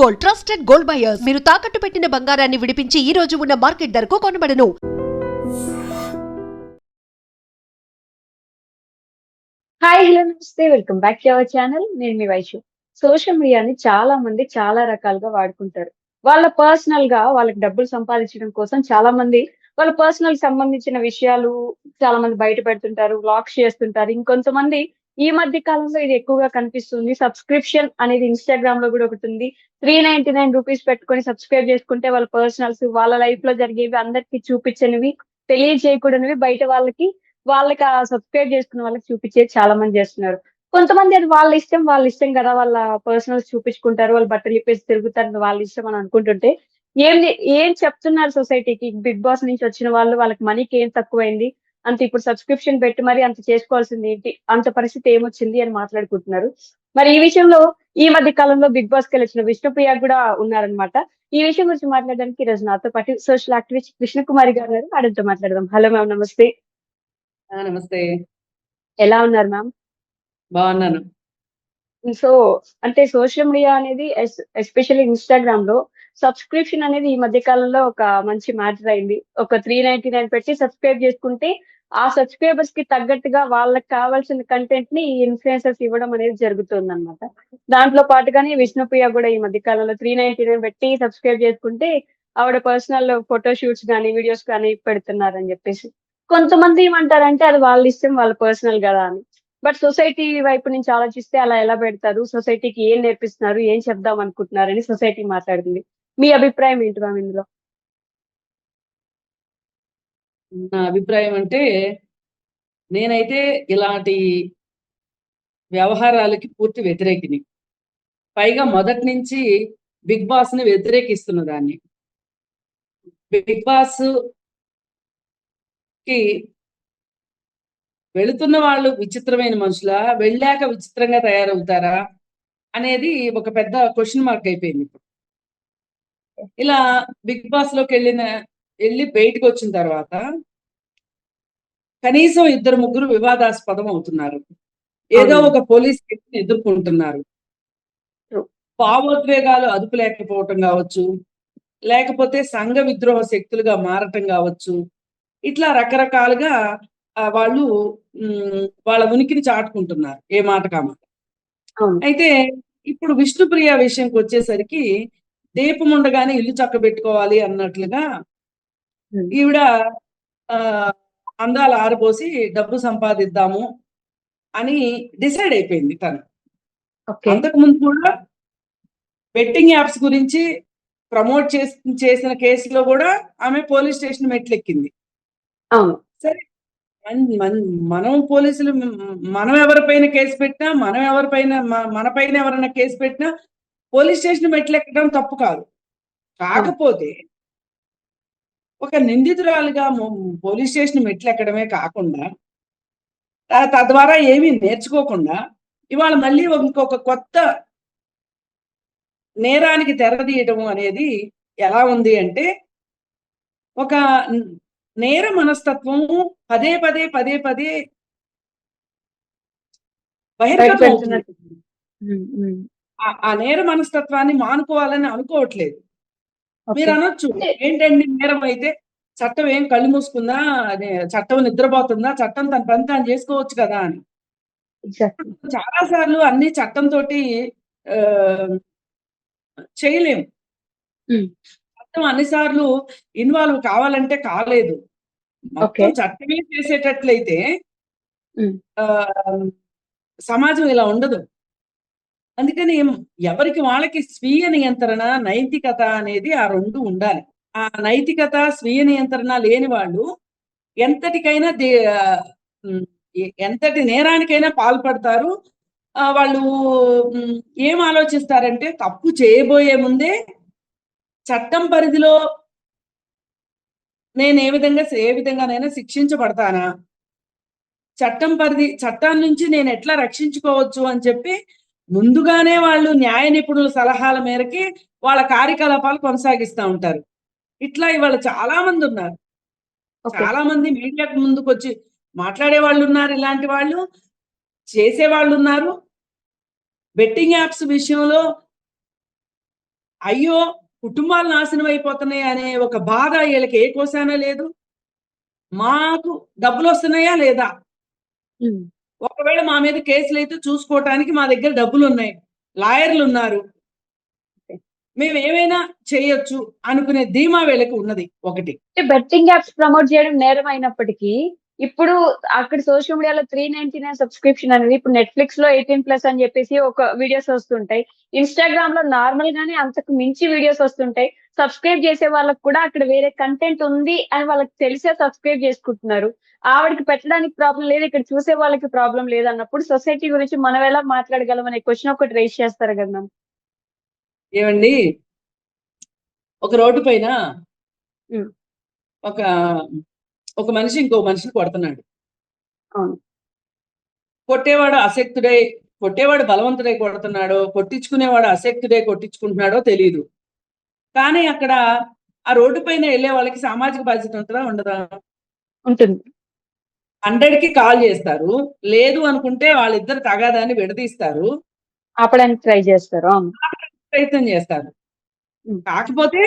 Gold, trusted gold buyers. మీరు తాకట్టు పెట్టిన బంగారాన్ని విడిపించి ఈ రోజు ఉన్న మార్కెట్ ధరకు కొనబడను. హాయ్ హలో నమస్తే welcome back to our channel. నేను మీ వైషు. సోషల్ మీడియాని చాలా మంది చాలా రకాలుగా వాడుకుంటారు. వాళ్ళ పర్సనల్ గా వాళ్ళకి డబ్బులు సంపాదించడం కోసం చాలా మంది వాళ్ళ పర్సనల్ సంబంధించిన విషయాలు చాలా మంది బయట పెడుతుంటారు, వ్లాగ్స్ చేస్తుంటారు. ఇంకొంతమంది ఈ మధ్య కాలంలో ఇది ఎక్కువగా కనిపిస్తుంది. సబ్స్క్రిప్షన్ అనేది ఇన్‌స్టాగ్రామ్ లో కూడా ఒకటి ఉంది. ₹399 పెట్టుకొని సబ్స్క్రైబ్ చేసుకుంటే వాళ్ళ పర్సనల్స్, వాళ్ళ లైఫ్ లో జరిగేవి అందరికీ చూపించనివి, తెలియజేయకూడనివి బయట వాళ్ళకి ఆ సబ్స్క్రైబ్ చేసుకున్న వాళ్ళకి చూపించేది చాలా మంది చేస్తున్నారు. కొంతమంది అది వాళ్ళ ఇష్టం కదా! వాళ్ళ పర్సనల్స్ చూపించుకుంటారు. వాళ్ళు బట్టలు ఇప్పేసి తిరుగుతారు. వాళ్ళ ఇష్టం అని అనుకుంటుంటే, ఏం చెప్తున్నారు సొసైటీకి? బిగ్ బాస్ నుంచి వచ్చిన వాళ్ళకి మనీకి ఏం తక్కువైంది? అంత ఇప్పుడు సబ్స్క్రిప్షన్ పెట్టి మరి అంత చేసుకోవాల్సిందేంటి? అంత పరిస్థితి ఏమొచ్చింది అని మాట్లాడుకుంటున్నారు. మరి ఈ విషయంలో ఈ మధ్య కాలంలో బిగ్ బాస్‌కెళ్ళొచ్చిన విష్ణుప్రియ కూడా ఉన్నారనమాట. ఈ విషయం గురించి మాట్లాడడానికి ఈరోజు నాతో పాటు సోషల్ యాక్టివిస్ట్ కృష్ణకుమారి గారున్నారు. మేడంతో మాట్లాడదాం. హలో మ్యామ్, నమస్తే. నమస్తే. ఎలా ఉన్నారు మ్యామ్? బాగున్నాను. సో, అంటే సోషల్ మీడియా అనేది ఎస్పెషల్లీ ఇన్‌స్టాగ్రామ్‌లో సబ్స్క్రిప్షన్ అనేది ఈ మధ్య కాలంలో ఒక మంచి మ్యాటర్ అయింది. ఒక 399 పెట్టి సబ్స్క్రైబ్ చేసుకుంటే, ఆ సబ్స్క్రైబర్స్‌కి తగ్గట్టుగా వాళ్ళకి కావాల్సిన కంటెంట్‌ని ఈ ఇన్‌ఫ్లుయెన్సర్స్ ఇవ్వడం అనేది జరుగుతుందన్నమాట. దాంట్లో పాటుగానే విష్ణుప్రియ గూడా ఈ మధ్య కాలంలో 399 పెట్టి సబ్స్క్రైబ్ చేసుకుంటే, ఆవిడ పర్సనల్ ఫోటో షూట్స్ గాని, వీడియోస్ గాని పెడుతున్నారని జెప్పేసి. కొంతమంది ఏమంటారంటే అది వాళ్ళ ఇష్టం, వాళ్ళ పర్సనల్ గదా అని. బట్ సొసైటీ వైపు నుంచి ఆలోచిస్తే అలా ఎలా పెడతారు? సొసైటీకి ఏం నేర్పిస్తున్నారు? ఏం చెప్దాం అనుకుంటున్నారని సొసైటీ మాట్లాడుతుంది. మీ అభిప్రాయం ఏంటి మ్యామ్ ఇందులో? నా అభిప్రాయం అంటే, నేనైతే ఇలాంటి వ్యవహారాలకి పూర్తి వ్యతిరేకిని. పైగా మొదటి నుంచి బిగ్ బాస్‌ని వ్యతిరేకిస్తున్న దాన్ని. బిగ్ బాస్‌కి వెళుతున్న వాళ్ళు విచిత్రమైన మనుషులా? వెళ్ళాక విచిత్రంగా తయారవుతారా? అనేది ఒక పెద్ద క్వెషన్ మార్క్ అయిపోయింది ఇప్పుడు. ఇలా బిగ్ బాస్‌లోకెళ్ళి బయటకొచ్చిన తర్వాత కనీసం ఇద్దరు ముగ్గురు వివాదాస్పదం అవుతున్నారు. ఏదో అవునండి. ఒక పోలీస్ కేసుని ఎదుర్కొంటున్నారు. ట్రూ. భావోద్వేగాలు అదుపు లేకపోవటం కావచ్చు, లేకపోతే సంఘ విద్రోహ శక్తులుగా మారటం కావచ్చు. ఇట్లా రకరకాలుగా వాళ్ళు వాళ్ళ ఉనికిని చాటుకుంటున్నారు ఏ మాటకి ఆ మాట. అవును. అయితే ఇప్పుడు విష్ణుప్రియ విషయంకొచ్చేసరికి దీపం ఉండగానే ఇల్లు చక్కబెట్టుకోవాలి అన్నట్లుగా హ్మ్. ఈవిడ ఆహ్, అందాలు ఆరబోసి డబ్బు సంపాదిద్దాము అని డిసైడ్ అయిపోయింది తను. ఓకే. అంతకుముందు కూడా బెట్టింగ్ యాప్స్ గురించి ప్రమోట్ చేసిన కేసులో కూడా ఆమె పోలీస్ స్టేషన్ మెట్లెక్కింది. అవును. సరే, మన్ మన్ మనం పోలీసులు మనం ఎవరిపైన కేసు పెట్టినా, మనం ఎవరిపైన మన పైన ఎవరైనా కేసు పెట్టినా పోలీస్ స్టేషన్ మెట్లెక్కడం తప్పు కాదు. అవును. కాకపోతే ఒక నిందితురాలిగా పోలీస్ స్టేషన్ మెట్లెక్కడమే కాకుండా తద్వారా ఏమీ నేర్చుకోకుండా ఇవాళ మళ్ళీ ఇంకొక కొత్త నేరానికి తెరదీయటం అనేది ఎలా ఉంది అంటే, ఒక నేర మనస్తత్వము పదే పదే బయట బహిర్గతం అవుతుంది. పెడుతున్నట్టు. హ్మ్. హ్మ్. ఆ నేర మనస్తత్వాన్ని మానుకోవాలని అనుకోవట్లేదు. ఓకే. మీరనొచ్చు, అంటే ఏంటండి నేరం అయితే చట్టం ఏం కళ్ళు మూసుకుందా? అదే చట్టం నిద్రపోతుందా? చట్టం తన పని తాను చేసుకోవచ్చు కదా అని. ఎగ్జాక్ట్‌లీ. చాలా సార్లు అన్ని చట్టంతోటి ఆహ్, చేయలేము. హ్మ్. చట్టం అన్ని సార్లు ఇన్వాల్వ్ కావాలంటే కాలేదు. ఓకే. మొత్తం చట్టమే చేసేటట్లయితే హ్మ్. ఆహ్, సమాజం ఇలా ఉండదు. అందుకని ఎవరికి వాళ్ళకి స్వీయ నియంత్రణ, నైతికత అనేది ఆ 2 ఉండాలి. ఆ నైతికత, స్వీయ నియంత్రణ లేని వాళ్ళు ఎంతటికైనా హ్మ్. ఎంతటి నేరానికైనా పాల్పడతారు. వాళ్ళు హ్మ్. ఏం ఆలోచిస్తారంటే తప్పు చేయబోయే ముందే చట్టం పరిధిలో నేను ఏ విధంగానైనా శిక్షించబడతానా? చట్టాన్నించి నేను ఎట్లా రక్షించుకోవచ్చు అని చెప్పి ముందుగానే వాళ్ళు న్యాయ నిపుణుల సలహాల మేరకి వాళ్ళ కార్యకలాపాలు కొనసాగిస్తా ఉంటారు. ఇట్లా ఇవాళ చాలా మందున్నారు. ఓకే. చాలా మంది మీడియాకు ముందుకొచ్చి మాట్లాడే వాళ్ళున్నారు ఇలాంటి వాళ్ళు. చేసేవాళ్ళున్నారు. బెట్టింగ్ యాప్స్ విషయంలో అయ్యో కుటుంబాలు నాశనం అయిపోతున్నాయి అనే ఒక బాధ వీళ్ళకి ఏ కోసానా లేదు. మాకు డబ్బులు వస్తున్నాయా లేదా, ఉమ్, ఒకవేళ మా మీద కేసులు అయితే చూసుకోవటానికి మా దగ్గర డబ్బులు ఉన్నాయి, లాయర్లు ఉన్నారు, ఓకే. మేము ఏమైనా చేయొచ్చు అనుకునే ధీమా వీళ్ళకి ఉన్నది ఒకటి. అంటే బెట్టింగ్ యాప్స్ ప్రమోట్ చేయడం నేరం అయినప్పటికీ ఇప్పుడు అక్కడ సోషల్ మీడియాలో 399 సబ్స్క్రిప్షన్ అనేది ఇప్పుడు నెట్ఫ్లిక్స్ లో 18+ అని చెప్పేసి ఒక వీడియోస్ వస్తుంటాయి. ఇన్స్టాగ్రామ్ లో నార్మల్ గానే అంతకు మించి వీడియోస్ వస్తుంటాయి. సబ్స్క్రైబ్ చేసే వాళ్ళకి కూడా అక్కడ వేరే కంటెంట్ ఉంది అని వాళ్ళకి తెలిసే సబ్స్క్రైబ్ చేసుకుంటున్నారు. ఆవిడకి పెట్టడానికి ప్రాబ్లం లేదు, ఇక్కడ చూసే వాళ్ళకి ప్రాబ్లం లేదు అన్నప్పుడు సొసైటీ గురించి మనం ఎలా మాట్లాడగలం అనే క్వశ్చన్ ఒకటి రైజ్ చేస్తారు కదా మ్యామ్. ఏమండి, ఒక రోడ్డు పైన ఉమ్, ఒక ఒక మనిషి ఇంకో మనిషిని కొడుతున్నాడు. అవును. కొట్టేవాడు బలవంతుడై కొడుతున్నాడో, కొట్టించుకునేవాడు అశక్తుడై కొట్టించుకుంటున్నాడో తెలియదు. కానీ అక్కడ ఆ రోడ్డు పైన వెళ్ళే వాళ్ళకి సామాజిక బాధ్యత ఉంటుందా ఉండదా? ఉంటుంది. 100కి కాల్ చేస్తారు, లేదు అనుకుంటే వాళ్ళిద్దరు తగాదాన్ని విడదీస్తారు, ఆపడానికి ట్రై చేస్తారు. అవును. ప్రయత్నం చేస్తారు. ఉమ్, కాకపోతే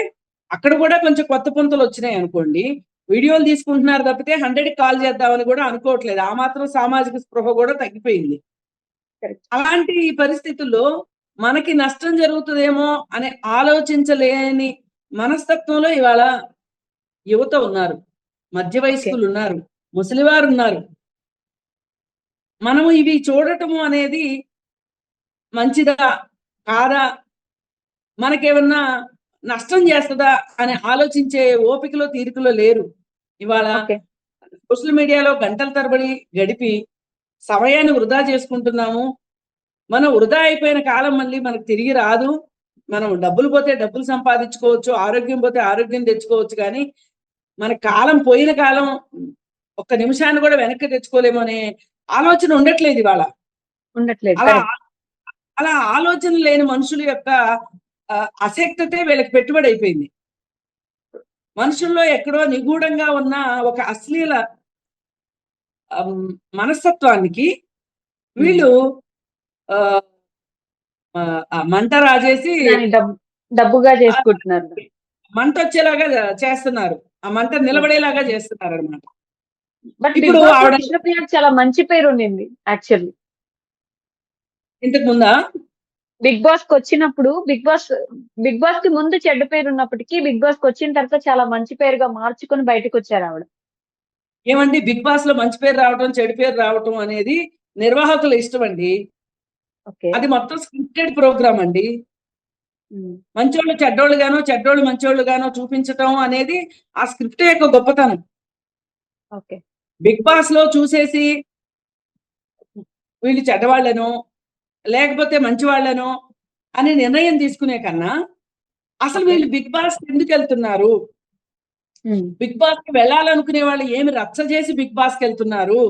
అక్కడ కూడా కొంచెం కొత్త పుంతలు వచ్చినాయి అనుకోండి, వీడియోలు తీసుకుంటున్నారు తప్పితే 100కి కాల్ చేద్దామని కూడా అనుకోవట్లేదు. ఆ మాత్రం సామాజిక స్పృహ కూడా తగ్గిపోయింది. correct. అలాంటి పరిస్థితుల్లో మనకి నష్టం జరుగుతుందేమో అని ఆలోచించలేని మనస్తత్వంలో ఇవాళ యువత ఉన్నారు, మధ్య ఓకే. వయస్కులు ఉన్నారు, ముసలివారు ఉన్నారు. మనము ఇవి చూడటము అనేది మంచిదా కాదా, మనకేమన్నా నష్టం చేస్తుందా అని ఆలోచించే ఓపికలో తీరికలో లేరు. ఇవాళ ఓకే. సోషల్ మీడియాలో గంటల తరబడి గడిపి సమయాన్ని వృధా చేసుకుంటున్నాము. మనం వృధా అయిపోయిన కాలం మళ్ళీ మనకు తిరిగి రాదు. మనం డబ్బులు పోతే డబ్బులు సంపాదించుకోవచ్చు, ఆరోగ్యం పోతే ఆరోగ్యం తెచ్చుకోవచ్చు, కానీ మన కాలం పోయిన కాలం ఒక్క నిమిషాన్ని కూడా వెనక్కి తెచ్చుకోలేము అనే ఆలోచన ఉండట్లేదు ఇవాళ. ఉండట్లేదు. అలా కరెక్ట్. అలా ఆలోచన లేని మనుషుల యొక్క అశక్తతే వీళ్ళకి పెట్టుబడి అయిపోయింది. మనుషుల్లో ఎక్కడో నిగూఢంగా ఉన్న ఒక అశ్లీల మనస్తత్వానికి వీళ్ళు ఆ, మంట రాజేసి దాన్ని డబ్బుగా చేసుకుంటున్నారు. మంట వచ్చేలాగా చేస్తున్నారు, ఆ మంట నిలబడేలాగా చేస్తున్నారు అనమాట. బట్ బిగ్ ఇప్పుడు బాస్ లో ఆవిడ విష్ణుప్రియకి చాలా మంచి పేరు ఉండింది యాక్చువల్లీ. ఇంతకు ముందా బిగ్ బాస్ కి వచ్చినప్పుడు బిగ్ బాస్ కి ముందు చెడ్డ పేరు ఉన్నప్పటికీ బిగ్ బాస్ కి వచ్చిన తర్వాత చాలా మంచి పేరుగా మార్చుకొని బయటకు వచ్చారు ఆవిడ. ఏమండి, బిగ్ బాస్ లో మంచి పేరు రావటం చెడు పేరు రావటం అనేది నిర్వాహకుల ఇష్టం అండి. ఓకే. అది మొత్తం స్క్రిప్టెడ్ ప్రోగ్రామ్ అండి. ఉమ్, మంచోళ్ళు చెడ్డోళ్ళు గానో, చెడ్డోళ్ళు మంచోళ్ళు గానో చూపించటం అనేది ఆ స్క్రిప్ట్ యొక్క గొప్పతనం. ఓకే. బిగ్ బాస్ లో చూసేసి వీళ్ళు చెడ్డవాళ్ళనో లేకపోతే మంచి వాళ్ళనో అని నిర్ణయం తీసుకునే కన్నా అసలు ఓకే. వీళ్ళు బిగ్ బాస్ ఎందుకు వెళ్తున్నారు, ఉమ్, బిగ్ బాస్ కి వెళ్ళాలనుకునే వాళ్ళు ఏమి రచ్చ చేసి బిగ్ బాస్ కి వెళ్తున్నారు,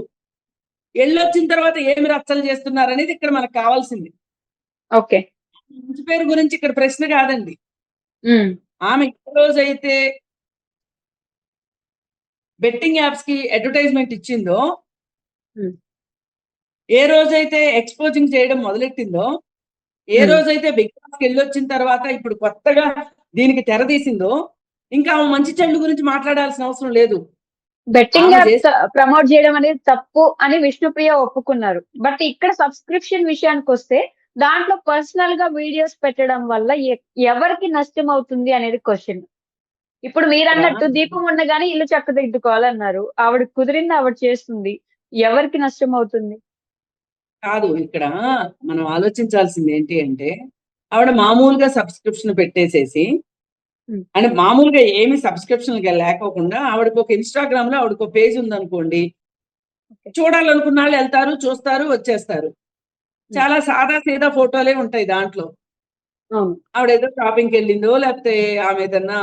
వెళ్ళొచ్చిన తర్వాత ఏమి రచ్చలు చేస్తున్నారు అనేది ఇక్కడ మనకు కావాల్సింది. ఓకే. మంచి పేరు గురించి ఇక్కడ ప్రశ్న కాదండి. ఉమ్, ఆమె ఏ రోజైతే బెట్టింగ్ యాప్స్ కి అడ్వర్టైజ్మెంట్ ఇచ్చిందో, ఉమ్, ఏ రోజైతే ఎక్స్పోజింగ్ చేయడం మొదలెట్టిందో, ఏ ఉమ్. రోజైతే బిగ్ బాస్ కి వెళ్ళొచ్చిన తర్వాత ఇప్పుడు కొత్తగా దీనికి తెరదీసిందో, ఇంకా ఆమె మంచి చెడు గురించి మాట్లాడాల్సిన అవసరం లేదు. బెట్టింగ్ ఆమె యాప్స్ చేసి ప్రమోట్ చేయడం అనేది తప్పు అని విష్ణుప్రియ ఒప్పుకున్నారు. బట్ ఇక్కడ సబ్స్క్రిప్షన్ విషయానికి వస్తే దాంట్లో పర్సనల్ గా వీడియోస్ పెట్టడం వల్ల ఎవరికి నష్టం అవుతుంది అనేది క్వశ్చన్. ఇప్పుడు మీరు అన్నట్టు దీపం ఉండగానే ఇల్లు చక్కదిద్దుకోవాలన్నారు. ఆవిడ కుదిరింది ఆవిడ చేస్తుంది. ఎవరికి నష్టం అవుతుంది? కాదు, ఇక్కడ మనం ఆలోచించాల్సింది ఏంటి అంటే, ఆవిడ మామూలుగా సబ్స్క్రిప్షన్ పెట్టేసేసి, ఉమ్, అంటే మామూలుగా ఏమి సబ్స్క్రిప్షన్ లేకోకుండా ఆవిడకి ఒక ఇన్స్టాగ్రామ్ లో ఆవిడకి ఒక పేజ్ ఉందనుకోండి, ఓకే. చూడాలనుకున్న వాళ్ళు వెళ్తారు, చూస్తారు, వచ్చేస్తారు. చాలా సాదా సీదా ఫోటోలే ఉంటాయి దాంట్లో. అవును. ఆవిడ ఏదో షాపింగ్కి వెళ్ళిందో, లేకపోతే ఆమె ఏదన్నా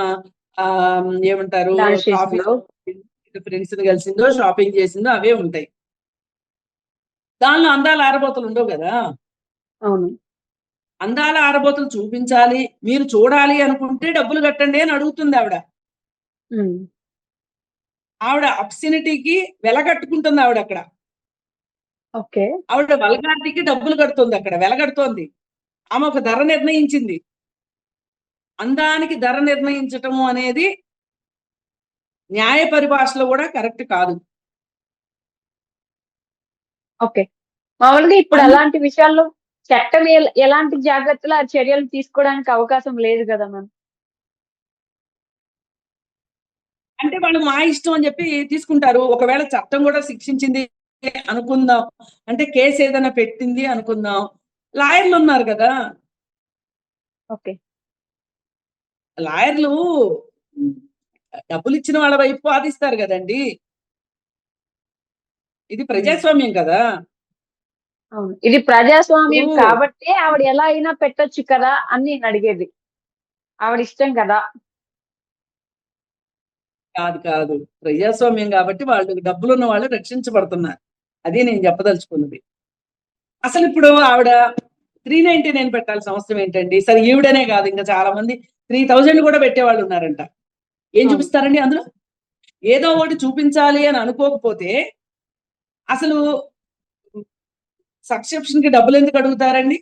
ఆ ఏమంటారు డాన్స్ కాఫీ చేసిందో. ఫ్రెండ్స్ ని కలిసిందో, షాపింగ్ చేసిందో అవే ఉంటాయి. దానిలో అందాల ఆరబోతలు ఉండవు కదా. అవును. అందాల ఆరబోతలు చూపించాలి, మీరు చూడాలి అనుకుంటే డబ్బులు కట్టండి అని అడుగుతుంది ఆవిడ. ఉమ్, ఆవిడ అబ్సినిటీకి వెలగట్టుకుంటుంది ఆవిడ అక్కడ. ఓకే. ఆవిడ వల్గారిటీకి డబ్బులు కడుతుంది, అక్కడ వెలగడుతోంది. ఆమె ఒక ధర నిర్ణయించింది. అందానికి ధర నిర్ణయించటము అనేది న్యాయ పరిభాషలో కూడా కరెక్ట్ కాదు. ఓకే. మామూలుగా ఇప్పుడు అన్ని అలాంటి విషయాల్లో చట్టం ఎలాంటి జాగ్రత్తలు, ఆ చర్యలు తీసుకోవడానికి అవకాశం లేదు గదా మ్యామ్. అంటే వాళ్ళు మా ఇష్టం అని చెప్పి తీసుకుంటారు. ఒకవేళ చట్టం కూడా శిక్షించింది అనుకుందాం, అంటే కేసు ఏదైనా పెట్టింది అనుకుందాం, లాయర్లు ఉన్నారు కదా. ఓకే. లాయర్లు డబ్బులు ఇచ్చిన వాళ్ళ వైపు వాదిస్తారు కదండి. ఇది హ్మ్. ప్రజాస్వామ్యం కదా. అవును. ఇది ప్రజాస్వామ్యం ఇప్పుడు కాబట్టి ఆవిడ ఎలా అయినా పెట్టొచ్చు కదా అని నేను అడిగేది. ఆవిడ ఇష్టం కదా! కాదు కాదు, ప్రజాస్వామ్యం కాబట్టి వాళ్ళు డబ్బులున్న వాళ్ళు రక్షించబడుతున్నారు. అది నేను చెప్పదలుచుకున్నది. అసలు ఇప్పుడు ఆవిడ 399 పెట్టాల్సిన అవసరం ఏంటండి? సరే ఈవిడనే కాదు, ఇంకా చాలా మంది 3000 కూడా పెట్టేవాళ్ళు ఉన్నారంట. ఏం అవును. చూపిస్తారండి అందులో? ఏదో ఒకటి చూపించాలి అని అనుకోకపోతే అసలు సబ్స్క్రిప్షన్ కి డబ్బులు ఎందుకు అడుగుతారండి?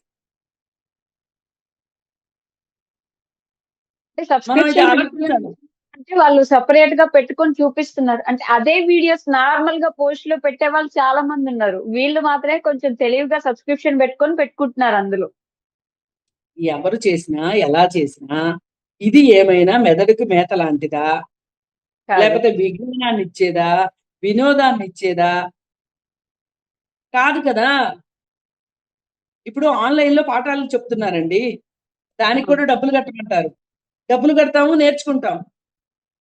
అంటే మనం ఇది సబ్స్క్రిప్షన్ ఆలోచించాలి. అంటే వాళ్ళు సెపరేట్‌గా పెట్టుకొని చూపిస్తున్నారు. అంటే అదే వీడియోస్ నార్మల్‌గా పోస్ట్‌లో పెట్టేవాళ్ళు చాలా మందున్నారు. వీళ్ళు మాత్రమే కొంచెం తెలివిగా సబ్స్క్రిప్షన్ పెట్టుకొని పెట్టుకుంటున్నారు అందులో. ఎవరు చేసినా ఎలా చేసినా ఇది ఏమైనా మెదడుకు మేత లాంటిదా? కాదు. లేకపోతే విజ్ఞానాన్ని ఇచ్చేదా? వినోదాన్ని ఇచ్చేదా? కాదు కదా. ఇప్పుడు ఆన్లైన్ లో పాఠాలు చెప్తున్నారండి, దానికి అవును. కూడా డబ్బులు కట్టమంటారు. డబ్బులు కడతాము, నేర్చుకుంటాం,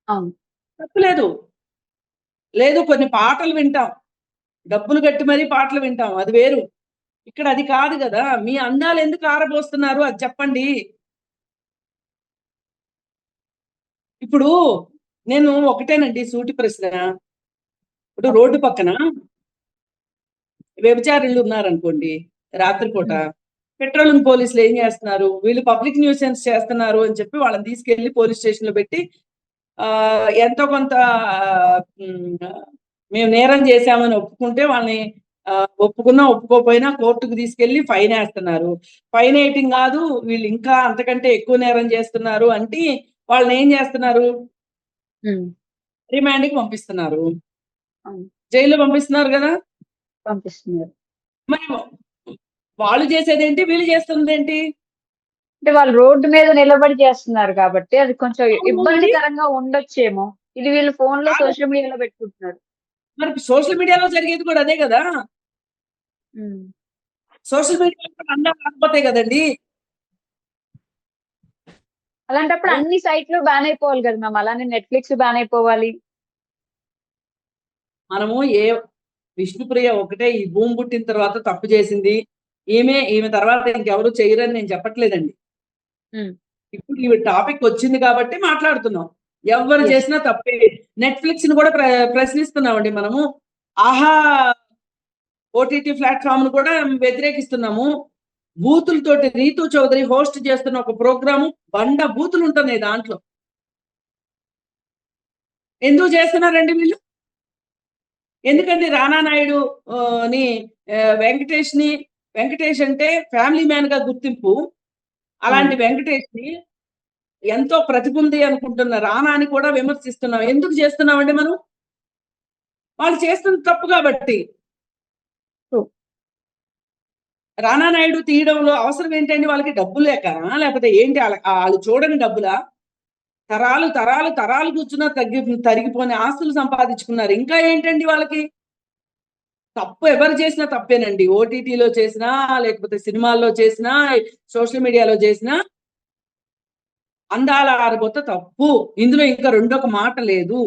అవును. తప్పులేదు. లేదు, కొన్ని పాటలు వింటాం, డబ్బులు కట్టి మరీ పాటలు వింటాం, అది వేరు. ఇక్కడ అది కాదు కదా. మీ అందాలు ఎందుకు ఆరబోస్తున్నారు అది చెప్పండి. ఇప్పుడు నేను ఒకటేనండి సూటి ప్రశ్న. ఇప్పుడు ఓకే. రోడ్డు పక్కన వ్యభిచారులు ఉన్నారనుకోండి, రాత్రిపూట హ్మ్. పెట్రోలింగ్ పోలీసులు ఏం చేస్తున్నారు? వీళ్ళు పబ్లిక్ న్యూసెన్స్ చేస్తున్నారు అని చెప్పి వాళ్ళని తీసుకెళ్లి పోలీస్ స్టేషన్ లో పెట్టి ఎంతో కొంత మేము నేరం చేశామని ఒప్పుకుంటే వాళ్ళని ఒప్పుకున్నా ఒప్పుకోపోయినా కోర్టుకు తీసుకెళ్లి ఫైన్ వేస్తున్నారు. ఫైన్ వేయటం కాదు, వీళ్ళు ఇంకా అంతకంటే ఎక్కువ నేరం చేస్తున్నారు అంటే వాళ్ళని ఏం చేస్తున్నారు? హ్మ్. రిమాండ్కి పంపిస్తున్నారు, అవును. జైల్లో పంపిస్తున్నారు కదా. పంపిస్తున్నారు. మరి వాళ్ళు చేసేదేంటి, వీళ్ళు చేస్తుందేంటి? అంటే వాళ్ళు రోడ్డు మీద నిలబడి చేస్తున్నారు కాబట్టి అది కొంచెం అవును, ఇది ఇబ్బందికరంగా ఉండొచ్చేమో. ఇది వీళ్ళు ఫోన్‌లో, కాదు. సోషల్ మీడియాలో పెట్టుకుంటున్నారు. మరి సోషల్ మీడియాలో జరిగేది కూడా అదే కదా. హ్మ్. సోషల్ మీడియాలో కూడా అందరూ రాకపోతే కదండి. అలాంటప్పుడు అన్ని సైట్‌లు బ్యాన్ అయిపోవాలి గదా మ్యామ్. అలానే నెట్‌ఫ్లిక్స్ బ్యాన్ అయిపోవాలి. మనము విష్ణుప్రియ ఒకటే ఈ భూమి పుట్టిన తర్వాత తప్పు చేసింది, ఈమె తర్వాత ఇంకెవరు చేయరని నేను చెప్పట్లేదండి. హ్మ్. ఇప్పుడు ఈ టాపిక్ వచ్చింది కాబట్టి మాట్లాడుతున్నాం. ఎవరు యెస్. చేసినా తప్పే. నెట్ఫ్లిక్స్ ని కూడా ప్రశ్నిస్తున్నామండి మనము. ఆహా ఓటీటీ ప్లాట్ఫామ్ ను కూడా వ్యతిరేకిస్తున్నాము. బూతులతోటి రీతు చౌదరి హోస్ట్ చేస్తున్న ఒక ప్రోగ్రాము బండ బూతులు ఉంటున్నాయి దాంట్లో. ఎందుకు చేస్తున్నారండి వీళ్ళు? ఎందుకండి రానా నాయుడు ని వెంకటేష్ అంటే ఫ్యామిలీ మ్యాన్ గా గుర్తింపు. అవును. అలాంటి వెంకటేష్ ని ఎంతో ప్రతిభ ఉంది అనుకుంటున్న రానాని కూడా విమర్శిస్తున్నాం. ఎందుకు చేస్తున్నామండి మనం? వాళ్ళు చేస్తున్న తప్పు కాబట్టి. ట్రూ. రానా నాయుడు తీయడంలో అవసరం ఏంటండి? వాళ్ళకి డబ్బులు లేకనా? లేకపోతే ఏంటి? వాళ్ళు చూడని డబ్బులా? తరాలు తరాలు తరాలు కూర్చున్నా తరిగిపోని ఆస్తులు సంపాదించుకున్నారు. ఇంకా ఏంటండి వాళ్ళకి? తప్పు ఎవరు చేసినా తప్పేనండి. ఓటీటీలో చేసినా, లేకపోతే సినిమాల్లో చేసినా, సోషల్ మీడియాలో చేసినా అందాల ఆరబోత తప్పు. ఇందులో ఇంకా రెండొక మాట లేదు.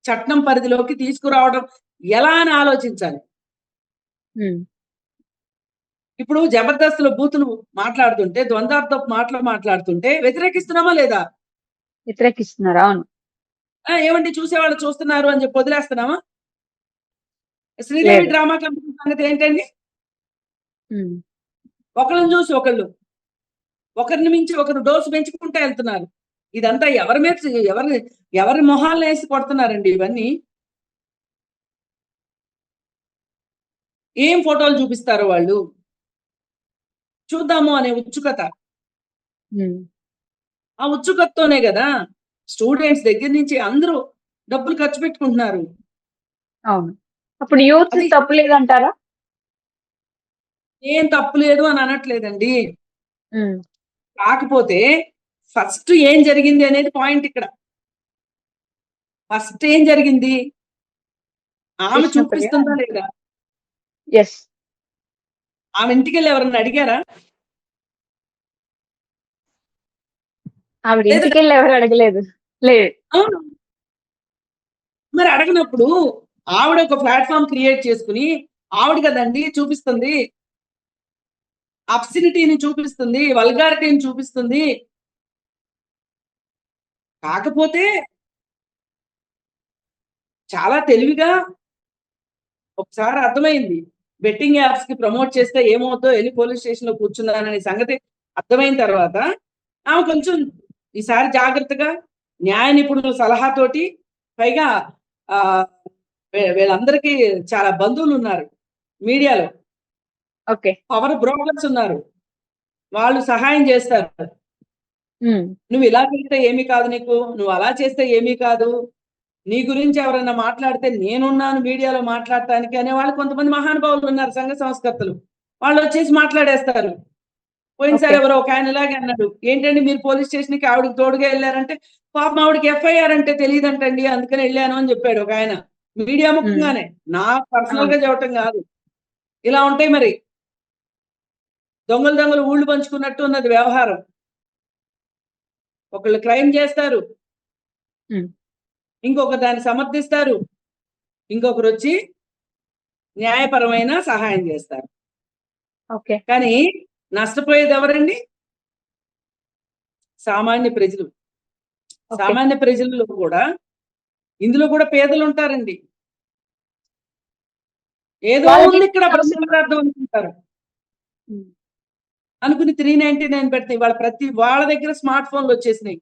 చట్టం పరిధిలోకి తీసుకురావడం ఎలా అని ఆలోచించాలి. హ్మ్. ఇప్పుడు జబర్దస్త్‌లో బూతులు మాట్లాడుతుంటే, ద్వందార్థపు మాటలు మాట్లాడుతుంటే వ్యతిరేకిస్తున్నామా లేదా? వ్యతిరేకిస్తున్నారు. అవును. ఏవండి చూసేవాళ్ళు చూస్తున్నారు అని చెప్పి వదిలేస్తున్నామా? శ్రీదేవి లేదు. డ్రామా కంపెనీ సంగతి ఏంటండి? హ్మ్. ఒకళ్ళని చూసి ఒకరిని మించి ఒకరు డోసు పెంచుకుంటా వెళ్తున్నారు. ఇదంతా ఎవరి మీద ఎవరి ఎవరి మొహాల్లో వేసి కొడుతున్నారండి ఇవన్నీ. ఏం ఫోటోలు చూపిస్తారో వాళ్ళు చూద్దాము అనే ఉత్సుకత. హ్మ్. ఆ ఉత్సుకతతోనే కదా స్టూడెంట్స్ దగ్గర నుంచి అందరూ డబ్బులు ఖర్చు పెట్టుకుంటున్నారు. అవును. అప్పుడు యూత్ అది తప్పు లేదంటారా? ఏం తప్పు లేదు అని అనట్లేదండి. హ్మ్. కాకపోతే ఫస్ట్ ఏం జరిగింది అనేది పాయింట్ ఇక్కడ. ఫస్ట్ ఏం జరిగింది? ఆమె విష్ణుప్రియ. చూపిస్తుందా లేదా? యెస్. ఆమె ఇంటికెళ్ళి ఎవరన్నా అడిగారా? ఆవిడ లేదా? ఇంటికెళ్ళి ఎవరు అడగలేదు. లేదు. అవును. మరి అడగనప్పుడు ఆవిడ ఒక ప్లాట్ఫామ్ క్రియేట్ చేసుకుని ఆవిడ కదండి చూపిస్తుంది. అబ్సినిటీని చూపిస్తుంది, వల్గారిటీని చూపిస్తుంది. కాకపోతే చాలా తెలివిగా ఒకసారి అర్థమైంది. బెట్టింగ్ యాప్స్ కి ప్రమోట్ చేస్తే ఏమవుతుందో వెళ్ళి పోలీస్ స్టేషన్ లో కూర్చున్నాననే సంగతి అర్థమైన తర్వాత ఆమె కొంచెం ఈసారి జాగ్రత్తగా న్యాయ నిపుణుల సలహాతోటి పైగా ఆ వీళ్ళందరికీ చాలా బంధువులు ఉన్నారు మీడియాలో, ఓకే. పవర్ బ్రోకర్స్ ఉన్నారు, వాళ్ళు సహాయం చేస్తారు. హ్మ్. నువ్వు ఇలా చేస్తే ఏమీ కాదు, నీకు నువ్వు అలా చేస్తే ఏమీ కాదు, నీ గురించి ఎవరైనా మాట్లాడితే నేనున్నాను మీడియాలో మాట్లాడటానికి అనే వాళ్ళు కొంతమంది మహానుభావులు ఉన్నారు, సంఘ సంస్కర్తలు. వాళ్ళు వచ్చేసి మాట్లాడేస్తారు. పోయినసారి ఓకే. ఎవరో ఒక ఆయన ఇలాగే అన్నాడు, ఏంటండి మీరు పోలీస్ స్టేషన్కి ఆవిడకి తోడుగా వెళ్ళారంటే, పాపం ఆవిడకి ఎఫ్ఐఆర్ అంటే తెలియదంటండి అందుకని వెళ్ళాను అని చెప్పాడు ఒక ఆయన. మీడియా హ్మ్. ముఖంగానే, నాకు పర్సనల్ అవును. గా చెప్పటం కాదు. ఇలా ఉంటాయి మరి. దొంగలు దొంగలు ఊళ్ళు పంచుకున్నట్టు ఉన్నది వ్యవహారం. ఒకళ్ళు క్రైమ్ చేస్తారు, హ్మ్. ఇంకొక దాన్ని సమర్థిస్తారు, ఇంకొకరు వచ్చి న్యాయపరమైన సహాయం చేస్తారు. ఓకే. కానీ నష్టపోయేది ఎవరండి? సామాన్య ప్రజలు. ఓకే. సామాన్య ప్రజల్లో కూడా ఇందులో కూడా పేదలు ఉంటారండి. ఏదో వాళ్ళకి ఉంది ఇక్కడ బ్రహ్మ అవసరం. పదార్థం అనుకుంటారు. హ్మ్. అనుకుని 399 పెడతాయి. వాళ్ళ దగ్గర స్మార్ట్ ఫోన్లు వచ్చేసినాయి.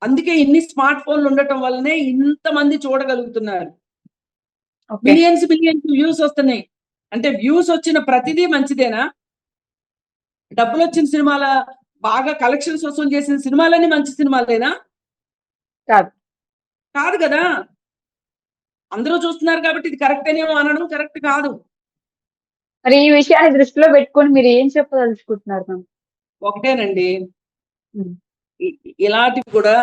అందుకే ఇన్ని స్మార్ట్ ఫోన్లు ఉండటం వల్లనే ఇంతమంది చూడగలుగుతున్నారు. ఓకే. మిలియన్స్ వ్యూస్ వస్తున్నాయి. అంటే వ్యూస్ వచ్చిన ప్రతిదీ మంచిదేనా? డబ్బులు వచ్చిన సినిమాల బాగా కలెక్షన్స్ వసూలు చేసిన సినిమాలన్నీ మంచి సినిమాలేనా? కాదు. కాదు కదా. అందరూ చూస్తున్నారు కాబట్టి ఇది కరెక్ట్ అనేమో అనడం కరెక్ట్ కాదు. మరి ఈ విషయాన్ని దృష్టిలో పెట్టుకొని మీరు ఏం చెప్పదలుచుకుంటున్నారు మ్యామ్? ఒకటేనండి, హ్మ్. ఇలాంటివి కూడా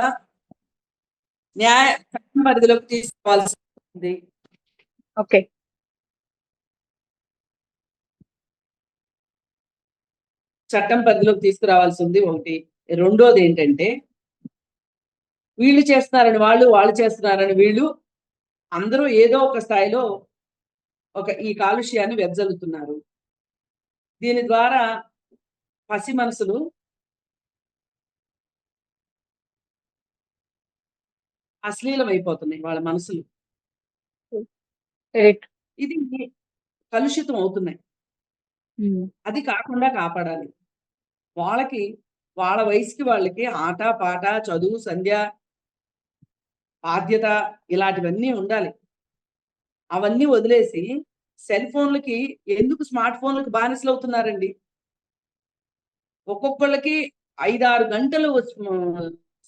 న్యాయ పరిధిలోకి తీసుకోవాల్సి ఉంది. ఓకే. చట్టం పరిధిలోకి తీసుకురావాల్సి ఉంది ఒకటి. రెండోది ఏంటంటే, వీళ్ళు చేస్తున్నారని వాళ్ళు, వాళ్ళు చేస్తున్నారని వీళ్ళు, అందరూ ఏదో ఒక స్థాయిలో ఈ కాలుష్యాన్ని వెదజల్లుతున్నారు. దీని ద్వారా పసి మనసులు అశ్లీలమైపోతున్నాయి, వాళ్ళ మనసులు. Very true. ఇది కలుషితం అవుతున్నాయి. హ్మ్. అది కాకుండా కాపాడాలి. వాళ్ళకి వాళ్ళ వయసుకి వాళ్ళకి ఆట, పాట, చదువు, సంధ్య, బాధ్యత ఇలాంటివన్నీ ఉండాలి. అవన్నీ వదిలేసి సెల్ ఫోన్లకి ఎందుకు స్మార్ట్ ఫోన్లకు బానిసలు అవుతున్నారండి? ఒక్కొక్కళ్ళకి 5-6 గంటలు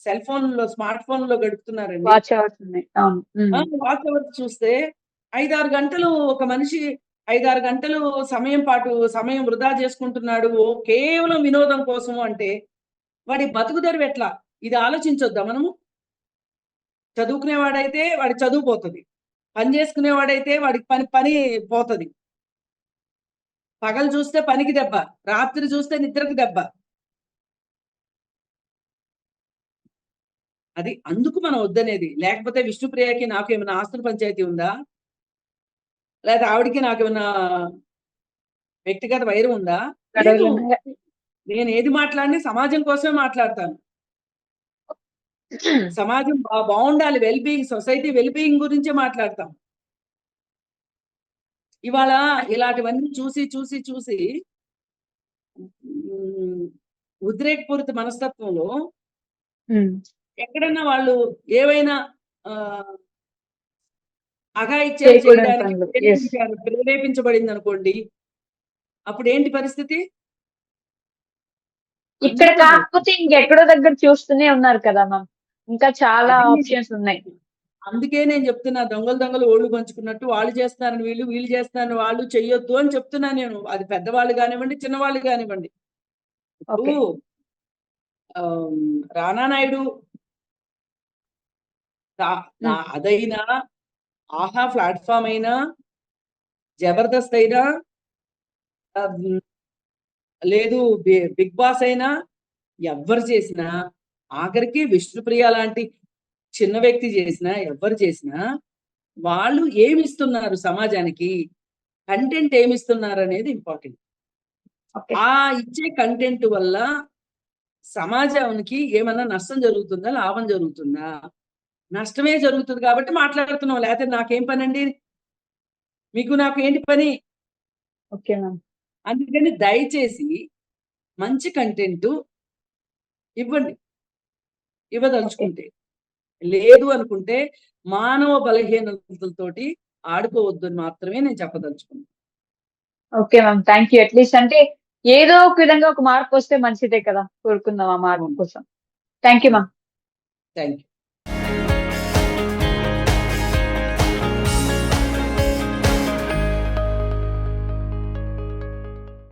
సెల్ ఫోన్‌లో, స్మార్ట్ ఫోన్‌లో గడుపుతున్నారండి. వాచ్ అవర్స్ ఉన్నాయి. అవును. హ్మ్. వాచ్ అవర్స్ చూస్తే 5-6 గంటలు ఒక మనిషి 5-6 గంటలు సమయం వృధా చేసుకుంటున్నాడు. కేవలం వినోదం కోసం అంటే వాడి బతుకుదెరువు ఎట్లా? ఇది ఆలోచించొద్దా మనము? చదువుకునేవాడైతే వాడి చదువు పోతది. పని చేసుకునేవాడైతే వాడికి పని పోతది. పగలు చూస్తే పనికి దెబ్బ, రాత్రి చూస్తే నిద్రకు దెబ్బ. అది అందుకు మనం వద్దనేది. లేకపోతే విష్ణుప్రియకి నాకు ఏమైనా ఆస్తుల పంచాయతీ ఉందా? లేతే ఆవిడకి నాకేమన్నా వ్యక్తిగత వైరం ఉందా? లేదు. గొడవలున్నాయా? నేను ఏది మాట్లాడినా సమాజం కోసమే మాట్లాడతాను. సమాజం బావుండాలి. సొసైటీ వెల్ బీయింగ్ గురించే మాట్లాడతాం. ఇవాళ ఇలాంటివన్నీ చూసి హ్మ్, ఉద్రేకపూరిత మనస్తత్వంలో హ్మ్. ఎక్కడన్నా వాళ్ళు ఏవైనా ఆహ్, అఘాయిత్యాలు చేయకూడని చేయడానికి పనులు. యెస్. ప్రేరేపించబడిందనుకోండి, అప్పుడేంటి పరిస్థితి? ఇక్కడ అందుకే కాకపోతే ఇంకెక్కడో దగ్గర చూస్తూనే ఉన్నారు కదా మ్యామ్. ఇంకా చాలా అది ఆప్షన్స్ ఉన్నాయి. అందుకే నేను చెప్తున్నా, దొంగలు ఓళ్ళు పంచుకున్నట్టు వాళ్ళు చేస్తున్నారని వీళ్ళు చేస్తున్నారని వాళ్ళు చెయ్యొద్దు అని చెప్తున్నా నేను. అది పెద్దవాళ్ళు కానివ్వండి, చిన్నవాళ్ళు కానివ్వండి. ఓకే. ఇప్పుడు రానా నాయుడు అదైనా, ఆహా ప్లాట్ఫామ్ అయినా, జబర్దస్త్ అయినా, లేదు బిగ్ బాస్ అయినా, ఎవ్వరు చేసినా, ఆఖరికి విష్ణుప్రియ లాంటి చిన్న వ్యక్తి చేసినా, ఎవ్వరు చేసినా వాళ్ళు ఏమిస్తున్నారు సమాజానికి, కంటెంట్ ఏమిస్తున్నారు అనేది ఇంపార్టెంట్. ఓకే. ఆ ఇచ్చే కంటెంట్ వల్ల సమాజానికి ఏమన్నా నష్టం జరుగుతుందా, లాభం జరుగుతుందా? నష్టమే జరుగుతుంది కాబట్టి మాట్లాడుతున్నాం. లేకపోతే నాకేం పని అండి, మీకు నాకు ఏంటి పని? Okay ma'am. అందుకని దయచేసి మంచి కంటెంట్ ఇవ్వండి, ఓకే. ఇవ్వదలుచుకుంటే. లేదు అనుకుంటే మానవ బలహీనతలతోటి ఆడుకోవద్దు అని మాత్రమే నేను చెప్పదలుచుకున్నాను. Okay ma'am. Thank you. At least అంటే ఏదో ఒక విధంగా ఒక మార్పు వస్తే మంచిదే కదా! కోరుకుందాం ఆ మార్పు అవును, కోసం. Thank you ma'am. Thank you.